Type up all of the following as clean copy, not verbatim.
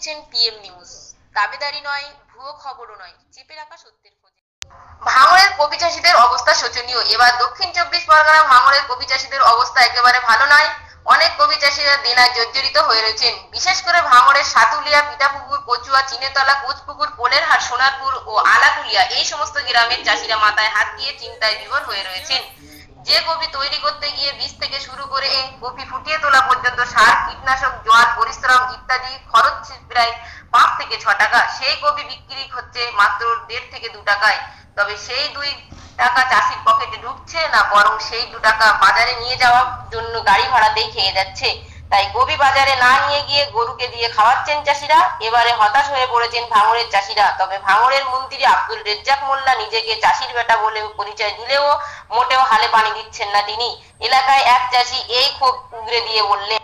দেখছেন PM news. দাবিদারি নয়, ভুয়ো খবরও নয়, চেপে রাখা সত্যের খোঁজে। ভাঙড়ের কপি চাষীদের অবস্থা শোচনীয়। এবার দক্ষিণ চব্বিশ পরগনা ভাঙড়ের কপি চাষীদের অবস্থা একেবারে ভালো নয়। অনেক কপি চাষীরা দেনায় জর্জরিত হয়ে রয়েছেন। বিশেষ করে ভাঙড়ের সাতুলিয়া, পিঠাপুকুর, কচুয়া, চিনেতলা, কোচপুকুর, পোলেরহাট, সোনারপুর ও আলাকুলিয়া এই সমস্ত গ্রামের চাষীরা মাথায় হাত দিয়ে চিন্তায় বিভোর হয়ে রয়েছেন। যে কপি তৈরি করতে গিয়ে বীজ থেকে শুরু করে কপি ফুটিয়ে তোলা পর্যন্ত সার, কীটনাশক, জল, পরিশ্রম ইত্যাদি খরচ প্রায় 5 থেকে 6 টাকা, সেই কপি বিক্রি হচ্ছে মাত্র 1.5 থেকে 2 টাকায়। তবে সেই 2 টাকা চাষির পকেটে ঢুকছে না, বরং সেই 2 টাকা বাজারে নিয়ে যাওয়ার জন্য গাড়ি ভাড়াতেই খেয়ে যাচ্ছে। তাই কপি বাজারে না নিয়ে গিয়ে গরুকে দিয়ে খাওয়াচ্ছেন চাষিরা। এবারে হতাশ হয়ে পড়েছেন ভাঙড়ের চাষিরা। তবে ভাঙড়ের মন্ত্রী আব্দুল রেজ্জাক মোল্লা নিজেকে চাষির বেটা বলে পরিচয় দিলেও মোটেও হালে পানি দিচ্ছেন না তিনি। এলাকায় এক চাষি এই ক্ষোভ উগরে দিয়ে বললেন,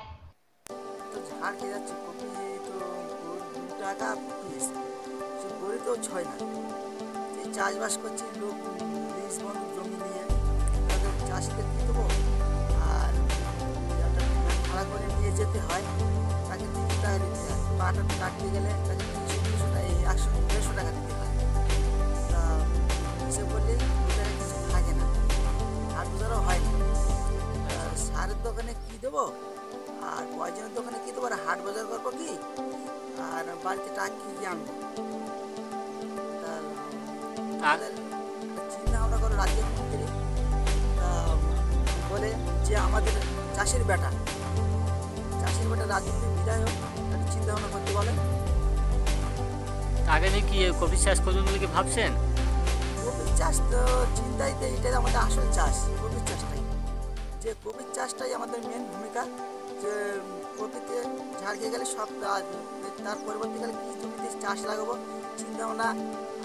চাষবাস করছে লোক লিজ বন্ধ জমি নিয়ে, তাদের চাষিদের কী দেবো? আর ভাড়া করে নিয়ে যেতে হয়, তাকে 300 টাকা দিতে হয়। পাটা কাটতে গেলে তাকে 200 টাকা, 150 টাকা দিতে হয়। তা হিসেব করলে টাকা কিছু থাকে না, হাট বাজারও হয় না। সারের দোকানে কী দেবো আর পয়জনের দোকানে কী দেবো, আর হাট বাজার করবো কি, আর বাড়িতে টাকা কী আনবো? চিন্তা ভাবনা করো রাজ্যের মন্ত্রী বলে যে আমাদের চাষির বেটা রাজনীতির বিধায়ক, একটা চিন্তা ভাবনা করতে বলে। আগামী কি কপি চাষ করবেন বলে কি ভাবছেন? কপির চাষ তো চিন্তাই, এটাই আমাদের আসল চাষ, কপির চাষটাই। যে কপির চাষটাই আমাদের মেন ভূমিকা। যে কপিতে ঝাড়িয়ে গেলে সব তার পরবর্তীকালে কী জমিতে চাষ লাগাবো চিন্তা ভাবনা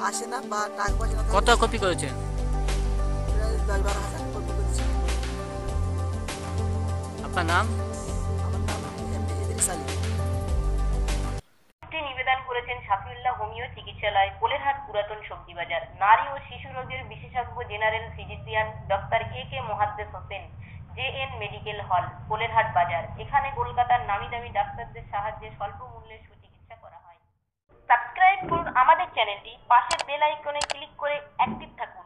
আসে না, বা টাকা পয়সা না। কত কপি করেছেন? 10-12 হাজার কপি করেছি। আপনার নাম? আমার নাম ইদ্রিস আলী। নিবেদন করেছেন সাফিউল্লাহ হোমিও চিকিৎসালয়, পোলেরহাট পুরাতন সবজি বাজার। নারী ও শিশু রোগের বিশেষজ্ঞ general physician doctor K Mohaddes Hossain, JN medical hall, Polerhat বাজার। এখানে কলকাতার নামি দামি ডাক্তারদের সাহায্যে স্বল্প মূল্যে সুচিকিৎসা করা হয়। সাবস্ক্রাইব করুন আমাদের চ্যানেলটি, পাশের বেল আইকনে ক্লিক করে অ্যাক্টিভ থাকুন।